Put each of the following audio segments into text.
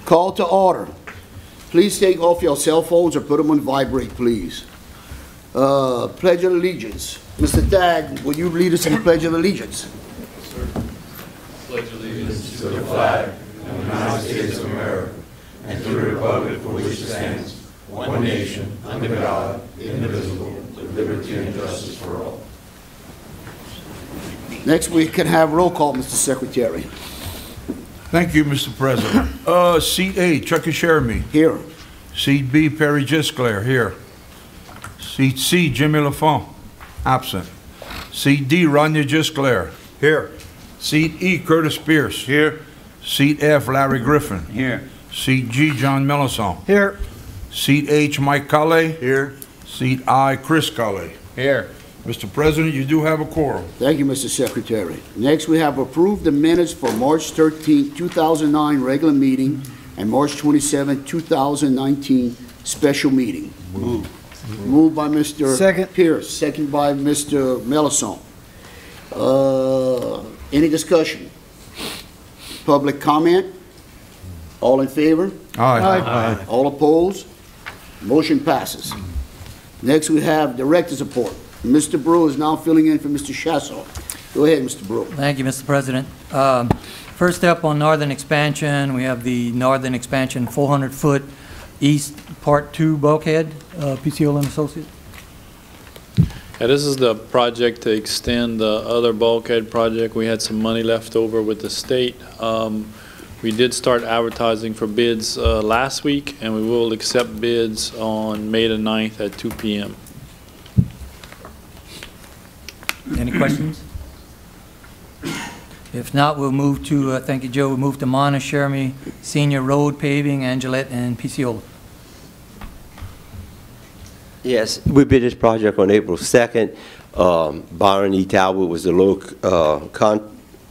Call to order. Please take off your cell phones or put them on vibrate, please. Pledge of Allegiance. Mr. Dag, will you lead us in the Pledge of Allegiance? Sir. Pledge allegiance to the flag of the United States of America and to the republic for which it stands, one nation, under God, indivisible, with liberty and justice for all. Next, we can have roll call, Mr. Secretary. Thank you, Mr. President. Seat A, Chucky Sheremy. Here. Seat B, Perry Gisclair, here. Seat C, Jimmy Lafourche, absent. Seat D, Rodney Gisclair, here. Seat E, Curtis Pierce, here. Seat F, Larry Griffin, Here. Seat G, John Melisson, Here. Seat H, Mike Colley, Here. Seat I, Chris Colley. Here. Mr. President, you do have a quorum. Thank you, Mr. Secretary. Next, we have approved the minutes for March 13, 2009 regular meeting and March 27, 2019 special meeting. Moved by Mr. Second. Pierce, second by Mr. Melisson. Any discussion? Public comment? All in favor? Aye. All opposed? Motion passes. Next, we have director's report. Mr. Brew is now filling in for Mr. Chassel. Go ahead, Mr. Brew. Thank you, Mr. President. First up on Northern Expansion, we have the Northern Expansion 400-foot East Part 2 bulkhead, PCO and Associates. Yeah, this is the project to extend the other bulkhead project. We had some money left over with the state. We did start advertising for bids last week, and we will accept bids on May the 9th at 2 p.m. Any questions? If not, we'll move to, thank you, Joe, we'll move to Monteshermy Senior Road Paving, Angelette, and PCO. Yes, we bid this project on April 2nd. Byron E. Talbot was the low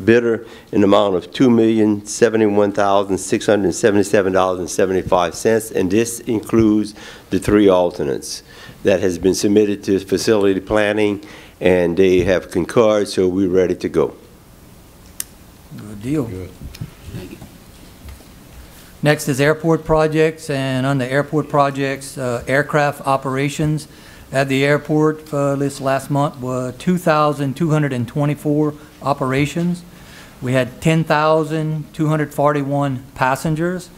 bidder in the amount of $2,071,677.75, and this includes the 3 alternates that has been submitted to facility planning, and they have concurred, so we're ready to go. Good deal. Good. Next is airport projects, and on the airport projects, aircraft operations at the airport this last month were 2,224 operations. We had 10,241 passengers,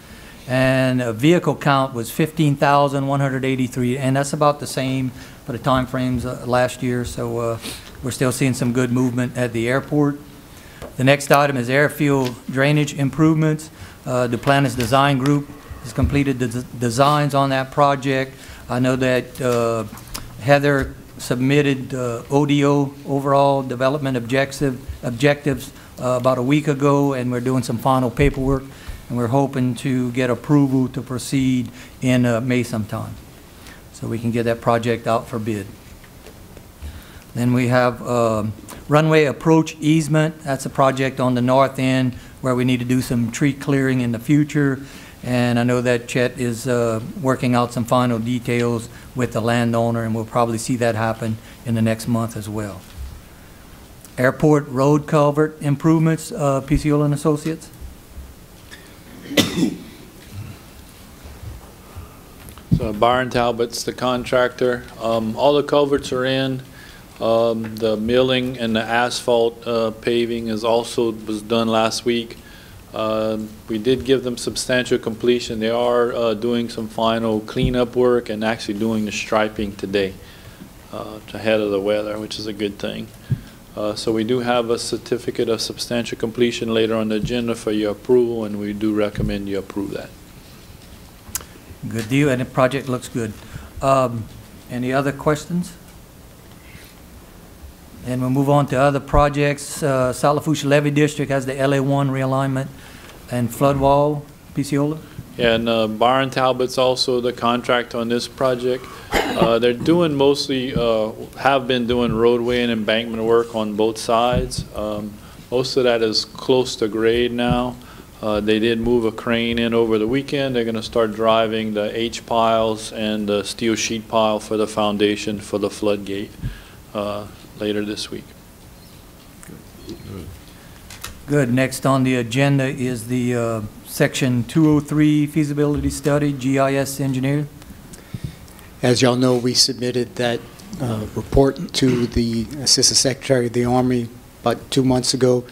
and a vehicle count was 15,183, and that's about the same for the time frames last year, so we're still seeing some good movement at the airport. The next item is airfield drainage improvements. The Planets Design Group has completed the designs on that project. I know that Heather submitted ODO, overall development objectives, about a week ago, and we're doing some final paperwork, and we're hoping to get approval to proceed in May sometime, so we can get that project out for bid. Then we have runway approach easement. That's a project on the north end where we need to do some tree clearing in the future, and I know that Chet is working out some final details with the landowner, and we'll probably see that happen in the next month as well. Airport road culvert improvements, PCO and Associates. So Byron Talbot's the contractor. All the culverts are in. The milling and the asphalt paving was done last week. We did give them substantial completion. They are doing some final cleanup work and actually doing the striping today ahead of the weather, which is a good thing. So we do have a certificate of substantial completion later on the agenda for your approval, and we do recommend you approve that. Good deal, and the project looks good. Any other questions? And we'll move on to other projects. South Lafourche Levee District has the LA1 realignment and flood wall. PCOLA? Yeah, and Byron Talbot's also the contractor on this project. They're doing mostly, have been doing roadway and embankment work on both sides. Most of that is close to grade now. They did move a crane in over the weekend. They're going to start driving the H piles and the steel sheet pile for the foundation for the floodgate later this week. Good. Good. Next on the agenda is the Section 203 feasibility study, GIS engineer. As y'all know, we submitted that report to the Assistant Secretary of the Army about 2 months ago.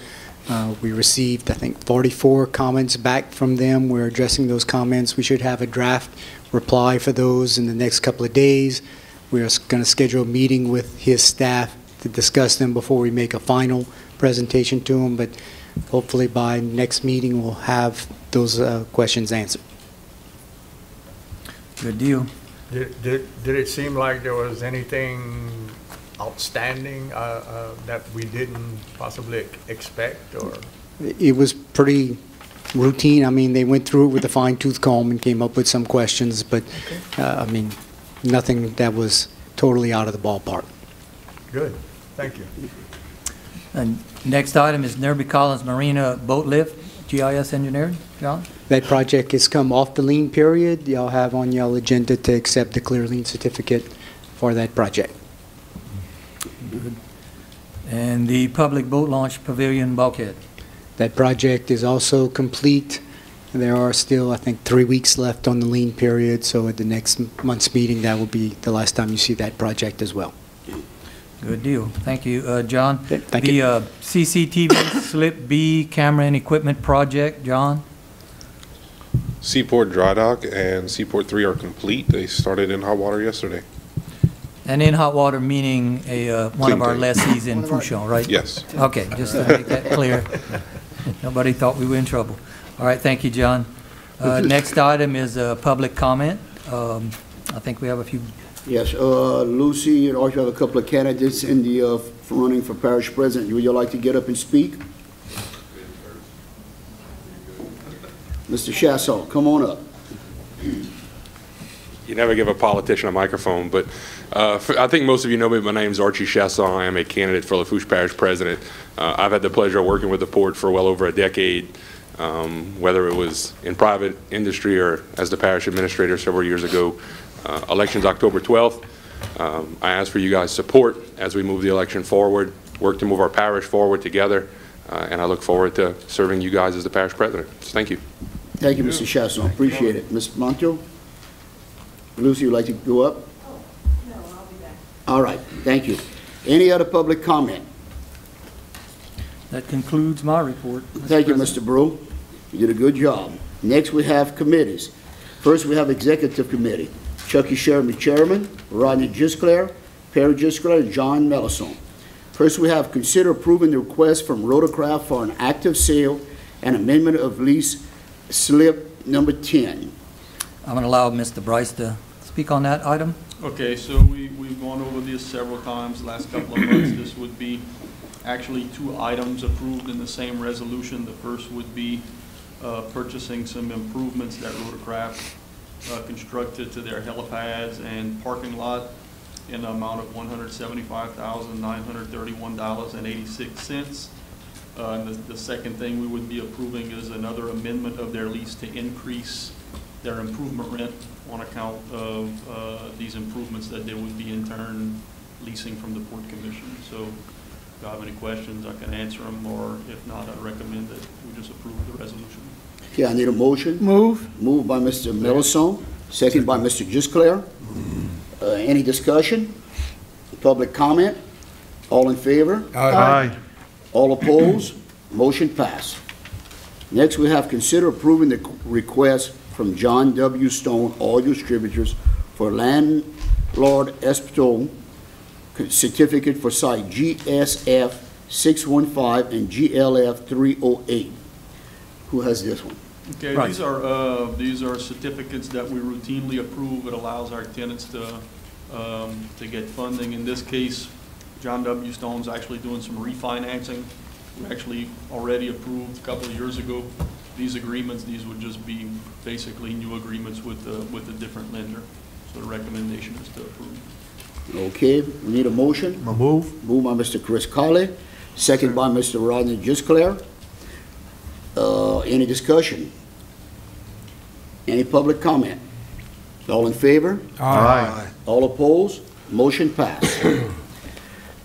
We received, I think, 44 comments back from them. We're addressing those comments. We should have a draft reply for those in the next couple of days. We're going to schedule a meeting with his staff to discuss them before we make a final presentation to him, but hopefully by next meeting we'll have those questions answered. Good deal. Did it seem like there was anything outstanding that we didn't possibly expect, or? It was pretty routine. I mean, they went through it with a fine-tooth comb and came up with some questions, but I mean, nothing that was totally out of the ballpark. Good, thank you. And next item is Nerby Collins Marina Boat Lift, GIS engineering. John? That project has come off the lien period. Y'all have on y'all agenda to accept the clear lien certificate for that project. Good. And the public boat launch pavilion bulkhead. That project is also complete. There are still, I think, 3 weeks left on the lien period, so at the next month's meeting, that will be the last time you see that project as well. Good deal. Thank you, John. Thank you. The CCTV Slip B camera and equipment project, John? Seaport Dry Dock and Seaport 3 are complete. They started in hot water yesterday. And in hot water, meaning one of our Clean tank. lessees in Fouchon, right? Yes. Okay, just to make that clear. Nobody thought we were in trouble. All right, thank you, John. Next item is public comment. I think we have a few. Yes, Lucy, you also have a couple of candidates in the running for parish president. Would you like to get up and speak? Mr. Chasson, come on up. You never give a politician a microphone, but I think most of you know me. My name's Archie Chasson. I am a candidate for Lafourche Parish President. I've had the pleasure of working with the port for well over a decade, whether it was in private industry or as the parish administrator several years ago. Election's October 12th. I ask for you guys' support as we move the election forward, work to move our parish forward together, and I look forward to serving you guys as the parish president. So thank you. Thank you, Mr. Chasson. Appreciate it. Ms. Montiel? Lucy, would like to go up? Oh, no, I'll be back. All right, thank you. Any other public comment? That concludes my report. Thank you, Mr. Brew. You did a good job. Next, we have committees. First, we have Executive Committee. Chucky Sherman, Chairman, Rodney Gisclair, Perry Gisclair, and John Melisson. First, we have consider approving the request from Rotorcraft for an active sale and amendment of lease slip number 10. I'm going to allow Mr. Bryce to speak on that item. Okay, so we've gone over this several times the last couple of months. This would be actually two items approved in the same resolution. The first would be purchasing some improvements that Rotorcraft constructed to their helipads and parking lot in the amount of $175,931.86. And the second thing we would be approving is another amendment of their lease to increase their improvement rent on account of these improvements that they would be in turn leasing from the Port Commission. So if you have any questions, I can answer them, or if not, I recommend that we just approve the resolution. Okay, I need a motion. Move. Moved by Mr. Melisson, second by Mr. Gisclair. Any discussion? Public comment? All in favor? Aye. All opposed? Motion passed. Next, we have consider approving the request from John W. Stone Oil Distributors for landlord escrow certificate for site GSF 615 and GLF 308. Who has this one? Okay, Right. These are certificates that we routinely approve. It allows our tenants to get funding. In this case, John W. Stone's actually doing some refinancing. We actually already approved a couple of years ago these agreements. These would just be basically new agreements with a different lender. So the recommendation is to approve. Okay, we need a motion. Move. Moved by Mr. Chris Colley, second by Mr. Rodney Gisclair. Any discussion? Any public comment? All in favor? Aye. All opposed? Motion passed.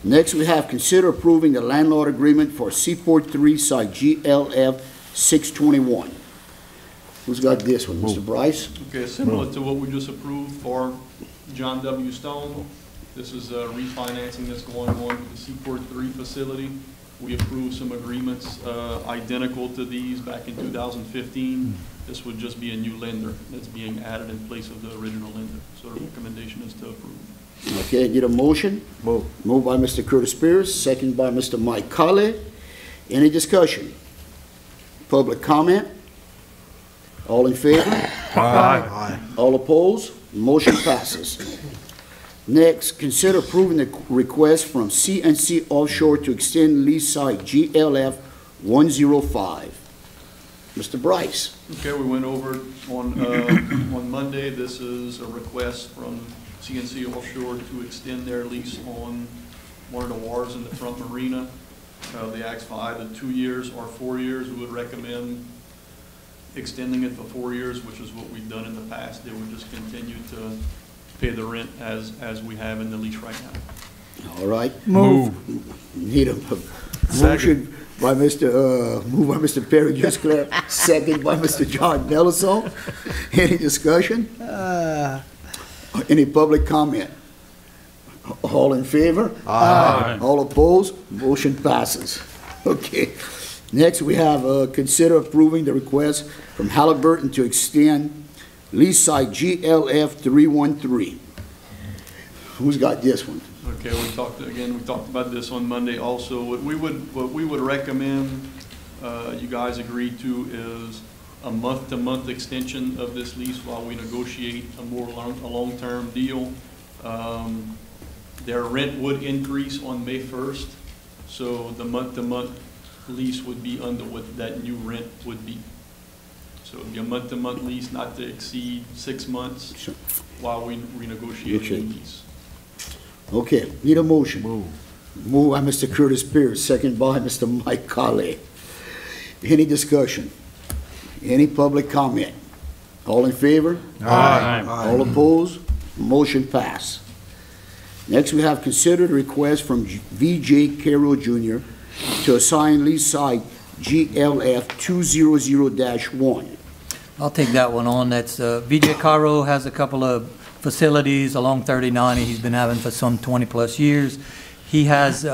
Next, we have consider approving the landlord agreement for Seaport 3 site GLF 621. Who's got this one? Mr. Bryce? Okay, similar to what we just approved for John W. Stone. This is refinancing that's going on with the Seaport 3 facility. We approved some agreements identical to these back in 2015. This would just be a new lender that's being added in place of the original lender. So the recommendation is to approve. Okay, need a motion? Move. Moved by Mr. Curtis Pierce, second by Mr. Mike Colley. Any discussion? Public comment? All in favor? Aye. All opposed? Motion passes. Next, consider approving the request from CNC Offshore to extend lease site GLF 105. Mr. Bryce? Okay, we went over on Monday. This is a request from CNC Offshore to extend their lease on one of the wharves in the front marina. They asked for either 2 years or 4 years. We would recommend extending it for 4 years, which is what we've done in the past. They would just continue to pay the rent as we have in the lease right now. All right. Move. Need a motion by Mr. Perry Jusclair, second by Mr. John Delason. Any discussion? Any public comment? All in favor? Aye. All opposed? Motion passes. Okay. Next, we have consider approving the request from Halliburton to extend lease site GLF 313. Who's got this one? Okay, we talked about this on Monday also. What we would recommend you guys agree to is a month-to-month extension of this lease while we negotiate a long-term deal. Their rent would increase on May 1st, so the month-to-month lease would be under what that new rent would be. So it'd be a month-to-month lease not to exceed 6 months while we renegotiate the lease. Okay, need a motion. Move by Mr. Curtis Pierce, second by Mr. Mike Colley. Any discussion? Any public comment? All in favor? Aye. All opposed? Motion passed. Next, we have considered a request from V.J. Carroll Jr. to assign lease site GLF 200-1. I'll take that one on. That's, V.J. Caro has a couple of facilities along 39 he's been having for some 20-plus years. He has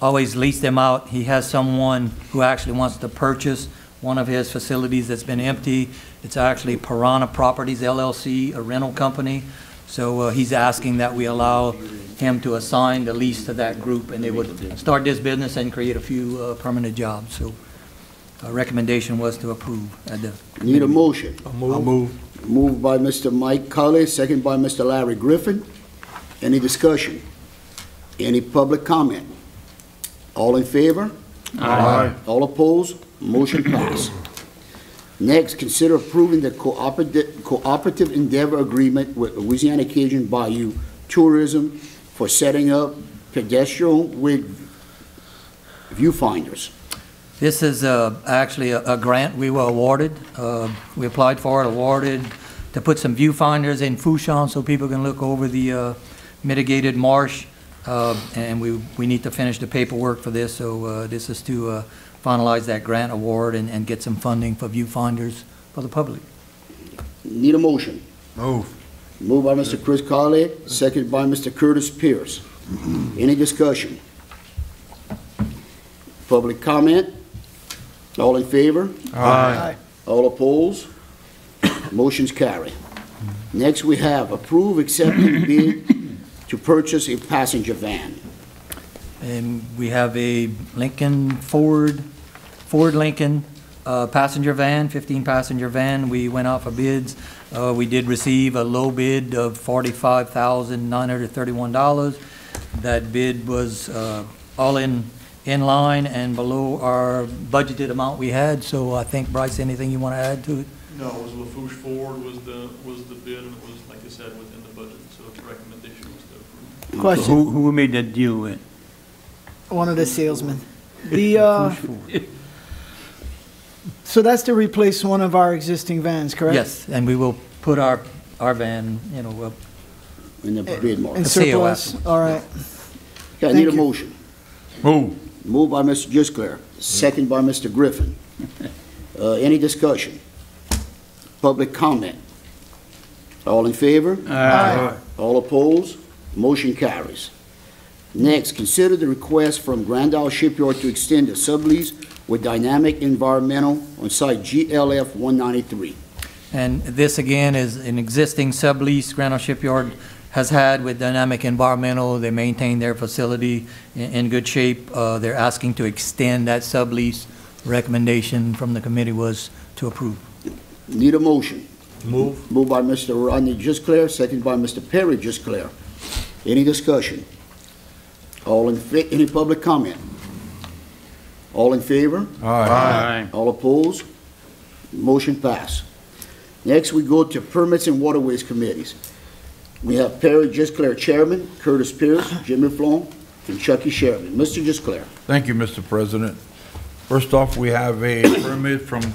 always leased them out. He has someone who actually wants to purchase one of his facilities that's been empty. It's actually Piranha Properties, LLC, a rental company. So he's asking that we allow him to assign the lease to that group, and they would start this business and create a few permanent jobs. So our recommendation was to approve. Need a motion. I'll move. Moved by Mr. Mike Colley, second by Mr. Larry Griffin. Any discussion? Any public comment? All in favor? Aye. All opposed? Motion passed. Next, consider approving the cooperative endeavor agreement with Louisiana Cajun Bayou Tourism for setting up pedestrian with viewfinders. This is actually a grant we were awarded. We applied for it, awarded, to put some viewfinders in Fouchon so people can look over the mitigated marsh. And we need to finish the paperwork for this, so this is to finalize that grant award and get some funding for viewfinders for the public. Need a motion. Move. Moved by Mr. Chris Colley, second by Mr. Curtis Pierce. Any discussion? Public comment? All in favor? Aye. All opposed? Motion's carry. Next, we have approve accepting bid to purchase a passenger van. And we have a Ford Lincoln passenger van, 15-passenger van. We went out for bids. We did receive a low bid of $45,931. That bid was all in line and below our budgeted amount we had. So I think, Bryce, anything you want to add to it? No, it was Lafourche Ford was the bid, and it was, like I said, within the budget. So the recommendation was to approve. Question. Who made that deal with? One of the salesmen. So that's to replace one of our existing vans, correct? Yes, and we will put our van, In the bid market. In surplus, all right. Okay, I need a Thank you. motion. Move. Moved by Mr. Gisclair, second by Mr. Griffin. Any discussion? Public comment? All in favor? Aye. All opposed? Motion carries. Next, consider the request from Grand Isle Shipyard to extend the sublease with Dynamic Environmental on site GLF 193. And this, again, is an existing sublease Grand Isle Shipyard has had with Dynamic Environmental. They maintain their facility in good shape. They're asking to extend that sublease. Recommendation from the committee was to approve. Need a motion? Move. Moved by Mr. Rodney Gisclair, second by Mr. Perry Gisclair. Any discussion? Any public comment? All in favor? Aye. All opposed? Motion passed. Next, we go to Permits and Waterways Committees. We have Perry Gisclair Chairman, Curtis Pierce, Jimmy Flom, and Chucky Sherman. Mr. Gisclair. Thank you, Mr. President. First off, we have a permit from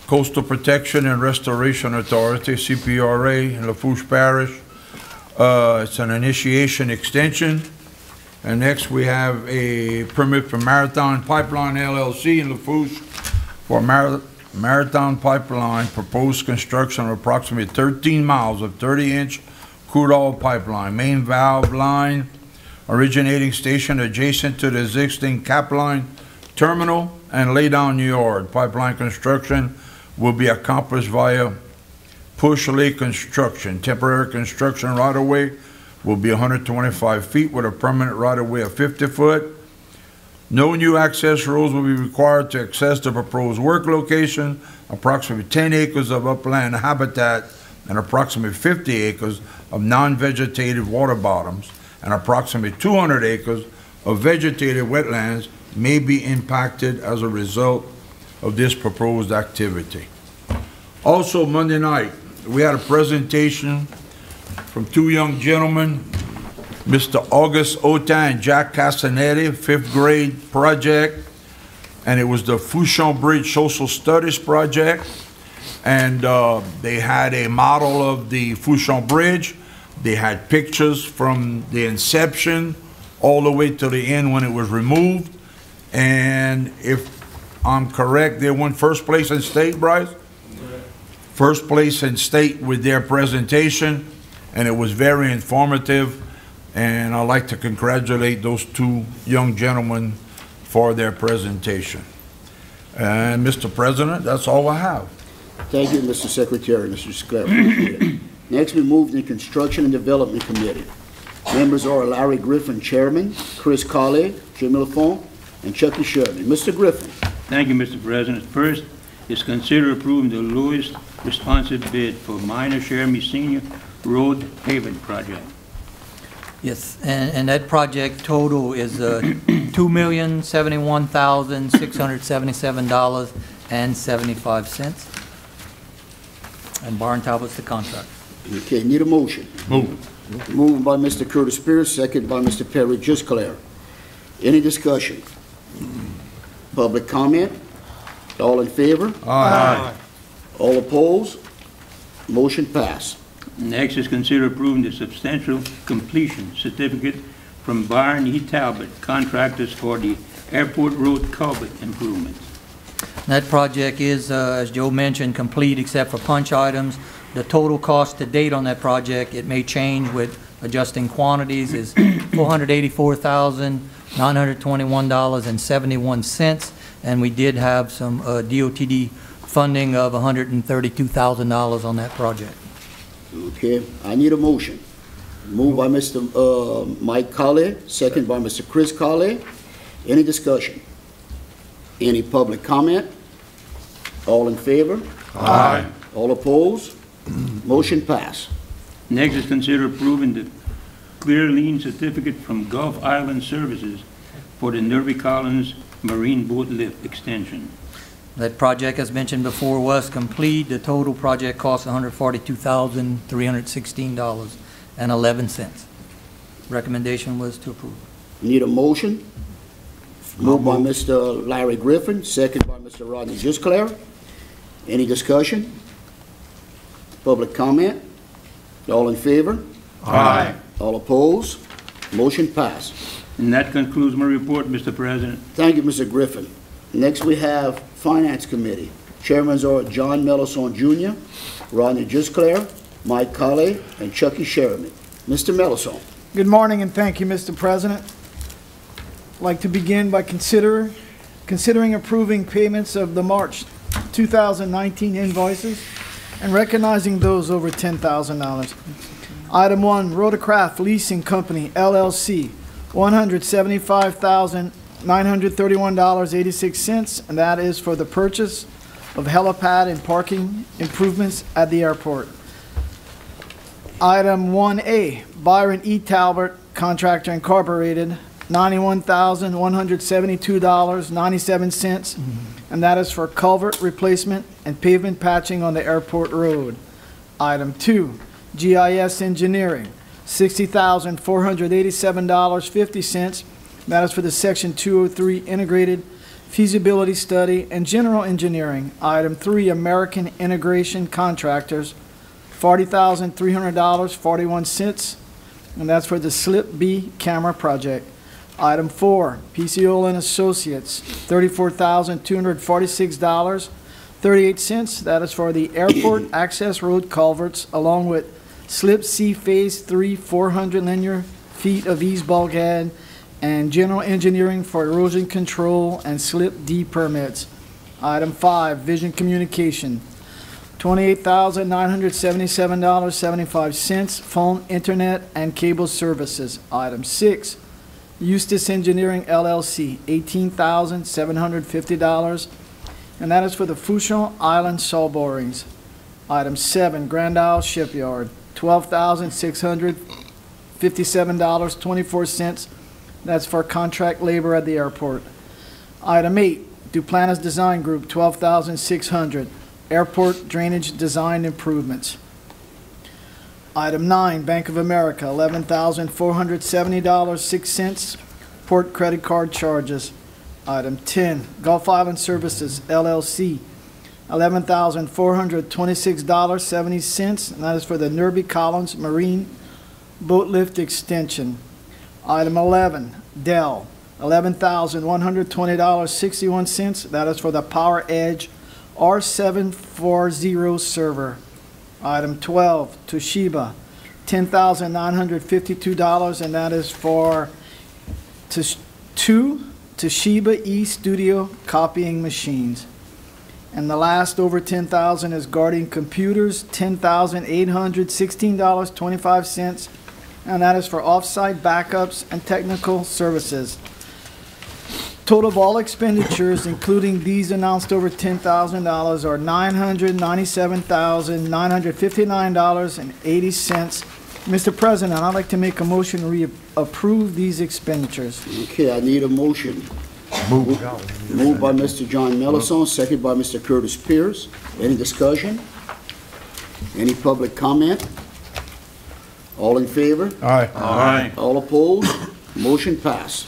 Coastal Protection and Restoration Authority, CPRA, in Lafourche Parish. It's an initiation extension. And next, we have a permit from Marathon Pipeline LLC in Lafourche for Marathon Pipeline proposed construction of approximately 13 miles of 30-inch crude oil pipeline, main valve line, originating station adjacent to the existing Capline terminal and laydown yard. Pipeline construction will be accomplished via push lay construction. Temporary construction right-of-way will be 125 feet with a permanent right-of-way of 50 foot. No new access roads will be required to access the proposed work location. Approximately 10 acres of upland habitat and approximately 50 acres of non-vegetative water bottoms and approximately 200 acres of vegetated wetlands may be impacted as a result of this proposed activity. Also, Monday night, we had a presentation from two young gentlemen, Mr. August Ota and Jack Castanetti, 5th grade project, and it was the Fouchon Bridge Social Studies project. And they had a model of the Fouchon Bridge. They had pictures from the inception all the way to the end when it was removed. And if I'm correct, they won first place in state, Bryce? First place in state with their presentation, and it was very informative. And I'd like to congratulate those two young gentlemen for their presentation. And Mr. President, that's all I have. Thank you, Mr. Secretary, Mr. Sclare. Next, we move to the Construction and Development Committee. Members are Larry Griffin, Chairman, Chris Colley, Jimmy Lafont, and Chucky Sherman. Mr. Griffin. Thank you, Mr. President. First is consider approving the lowest responsive bid for minor Shermy Senior Road paving project. Yes, and that project total is $2,071,677.75. And Barn Talbot's the contract. Okay, need a motion. Move. Moved by Mr. Curtis Pierce, second by Mr. Perry Gisclair. Any discussion? Public comment? All in favor? Aye. All opposed? Motion passed. Next is consider approving the substantial completion certificate from Byron E. Talbot, contractors for the Airport Road culvert improvements. That project is, as Joe mentioned, complete except for punch items. The total cost to date on that project, it may change with adjusting quantities, is $484,921.71. And we did have some DOTD funding of $132,000 on that project. Okay, I need a motion. Moved by Mr. Mike Colley, second by Mr. Chris Colley. Any discussion? Any public comment? All in favor? Aye. All opposed? Motion passed. Next is consider approving the clear lien certificate from Gulf Island Services for the Nervy Collins Marine Boat Lift extension. That project, as mentioned before, was complete. The total project cost $142,316.11. Recommendation was to approve. Need a motion? Moved by Mr. Larry Griffin, second by Mr. Rodney Gisclair. Any discussion? Public comment? All in favor? Aye. All opposed? Motion passed. And that concludes my report, Mr. President. Thank you, Mr. Griffin. Next, we have Finance Committee. Chairmans are John Mellison Jr., Rodney Gisclair, Mike Colley, and Chucky Sherman. Mr. Mellison. Good morning, and thank you, Mr. President. I'd like to begin by considering approving payments of the March 2019 invoices and recognizing those over $10,000. Item 1, Rotocraft Leasing Company, LLC, $175,931.86, and that is for the purchase of helipad and parking improvements at the airport. Item 1A, Byron E. Talbot Contractor Incorporated, $91,172.97, and that is for culvert replacement and pavement patching on the airport road. Item 2, GIS Engineering, $60,487.50, that is for the Section 203 Integrated Feasibility Study and General Engineering. Item 3, American Integration Contractors, $40,300.41, and that's for the Slip B camera project. Item 4, PCO and Associates, $34,246.38. That is for the airport access road culverts, along with Slip C Phase 3, 400 linear feet of east bulkhead, and general engineering for erosion control and Slip D permits. Item 5, Vision Communication, $28,977.75, phone, internet, and cable services. Item 6, Eustace Engineering LLC, $18,750, and that is for the Fouchon Island saw borings. Item 7, Grand Isle Shipyard, $12,657.24. That's for contract labor at the airport. Item 8, Duplantis Design Group, $12,600, airport drainage design improvements. Item 9, Bank of America, $11,470.06, port credit card charges. Item 10, Gulf Island Services, LLC, $11,426.70, and that is for the Nerby Collins Marine Boat Lift Extension. Item 11, Dell, $11,120.61, that is for the Power Edge R740 server. Item 12, Toshiba, $10,952, and that is for two Toshiba eStudio copying machines. And the last over $10,000 is Guardian Computers, $10,816.25, and that is for off-site backups and technical services. Total of all expenditures, including these announced over $10,000, are $997,959.80. Mr. President, I'd like to make a motion to approve these expenditures. Okay, I need a motion. Moved by Mr. John Mellison, second by Mr. Curtis Pierce. Any discussion? Any public comment? All in favor? Aye. Aye. All opposed? Motion passed.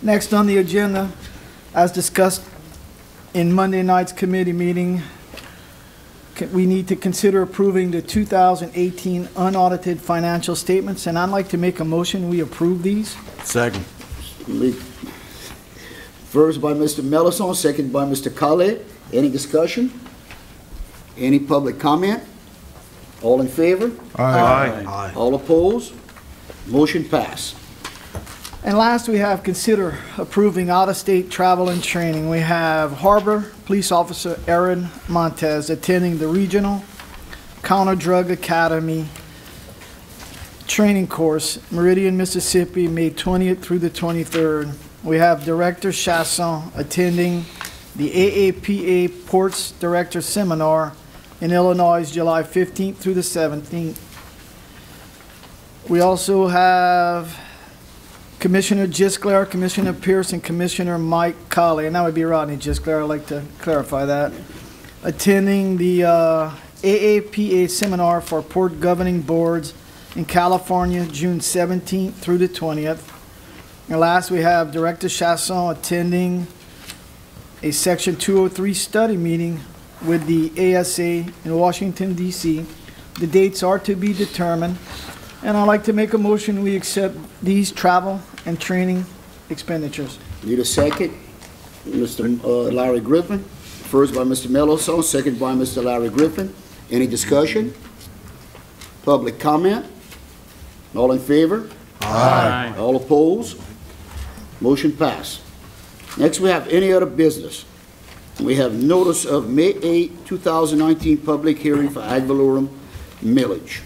Next on the agenda, as discussed in Monday night's committee meeting, we need to consider approving the 2018 unaudited financial statements, and I'd like to make a motion we approve these. Second. First by Mr. Mellison, second by Mr. Colley. Any discussion? Any public comment? All in favor? Aye. All opposed? Motion passed. And last, we have consider approving out-of-state travel and training. We have Harbor Police Officer Aaron Montez attending the Regional Counter-Drug Academy training course, Meridian, Mississippi, May 20th through the 23rd. We have Director Chasson attending the AAPA Ports Director Seminar in Illinois, July 15th through the 17th. We also have Commissioner Gisclair, Commissioner Pierce, and Commissioner Mike Colley, and that would be Rodney Gisclair. I'd like to clarify that. Attending the AAPA Seminar for Port Governing Boards in California, June 17th through the 20th. And last, we have Director Chasson attending a Section 203 study meeting with the ASA in Washington, D.C. The dates are to be determined. And I'd like to make a motion we accept these travel and training expenditures. Need a second? Mr. Larry Griffin. First by Mr. Meloson, second by Mr. Larry Griffin. Any discussion? Public comment? All in favor? Aye. All opposed? Motion passed. Next, we have any other business. We have notice of May 8, 2019 public hearing for ad valorem millage.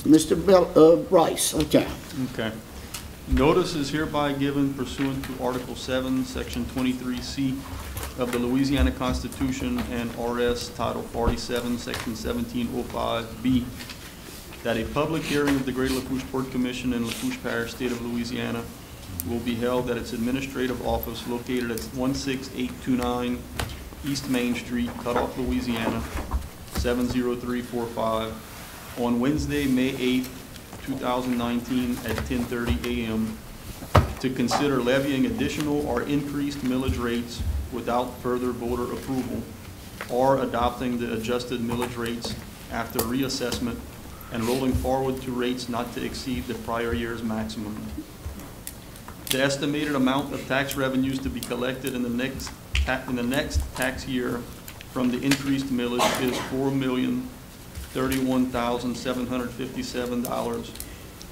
Mr. Bryce, okay. Okay. Notice is hereby given pursuant to Article 7, Section 23C of the Louisiana Constitution and RS Title 47, Section 1705B, that a public hearing of the Greater Lafourche Port Commission in Lafourche Parish, State of Louisiana, will be held at its administrative office located at 16829 East Main Street, Cutoff, Louisiana, 70345, on Wednesday, May 8, 2019, at 10:30 a.m., to consider levying additional or increased millage rates without further voter approval, or adopting the adjusted millage rates after reassessment and rolling forward to rates not to exceed the prior year's maximum. The estimated amount of tax revenues to be collected in the next tax year from the increased millage is $4,031,757,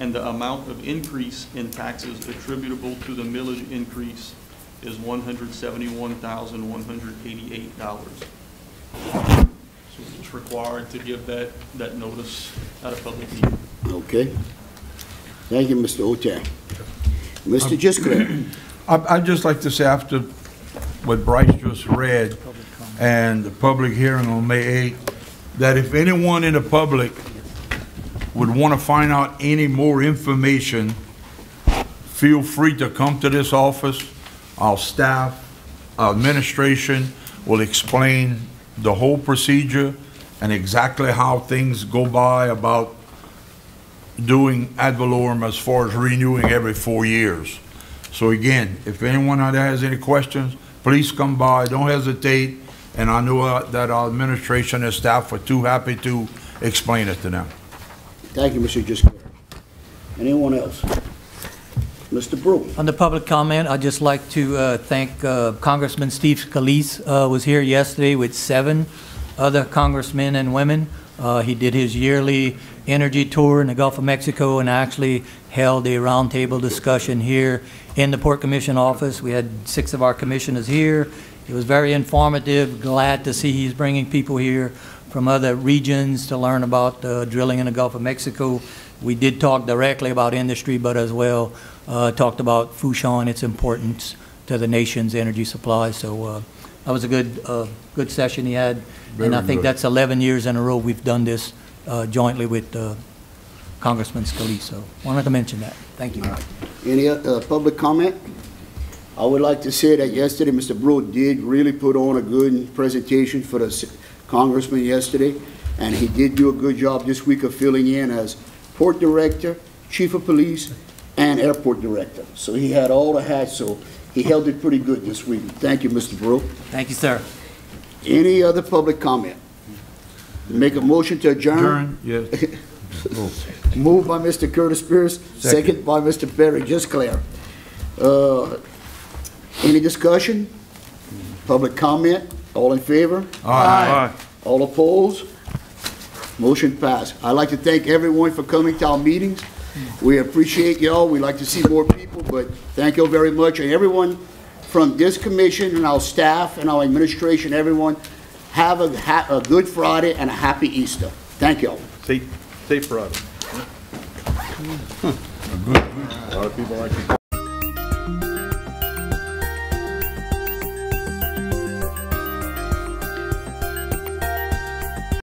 and the amount of increase in taxes attributable to the millage increase is $171,188. So it's required to give that notice at a public meeting. Okay. Thank you, Mr. Otay. Mr. Gisclair. I'd just like to say, after what Bryce just read and the public hearing on May 8th, that if anyone in the public would want to find out any more information, feel free to come to this office. Our staff, our administration will explain the whole procedure and exactly how things go by about doing ad valorem as far as renewing every 4 years. So again, if anyone out there has any questions, please come by, don't hesitate, and I know that our administration and staff are too happy to explain it to them. Thank you, Mr. Gisclair. Anyone else? Mr. Brew. On the public comment, I'd just like to thank Congressman Steve Scalise, was here yesterday with 7 other congressmen and women. He did his yearly energy tour in the Gulf of Mexico and actually held a roundtable discussion here in the Port Commission office. We had 6 of our commissioners here. It was very informative. Glad to see he's bringing people here from other regions to learn about drilling in the Gulf of Mexico. We did talk directly about industry, but as well talked about Fourchon and its importance to the nation's energy supply. So that was a good session he had. And I think that's 11 years in a row we've done this jointly with Congressman Scalise. So wanted to mention that. Thank you. Any public comment? I would like to say that yesterday Mr. Brew did really put on a good presentation for the congressman yesterday, and he did do a good job this week of filling in as port director, chief of police, and airport director. So he had all the hats, so he held it pretty good this week. Thank you, Mr. Brew. Thank you, sir. Any other public comment? Make a motion to adjourn? Yes. Moved by Mr. Curtis Pierce, second by Mr. Perry Gisclair. Any discussion? Public comment? All in favor? Aye. All opposed? Motion passed. I'd like to thank everyone for coming to our meetings. We appreciate y'all. We'd like to see more people, but thank you very much. And everyone from this commission and our staff and our administration, everyone, have a good Friday and a happy Easter. Thank y'all. Safe Friday. A lot of people like to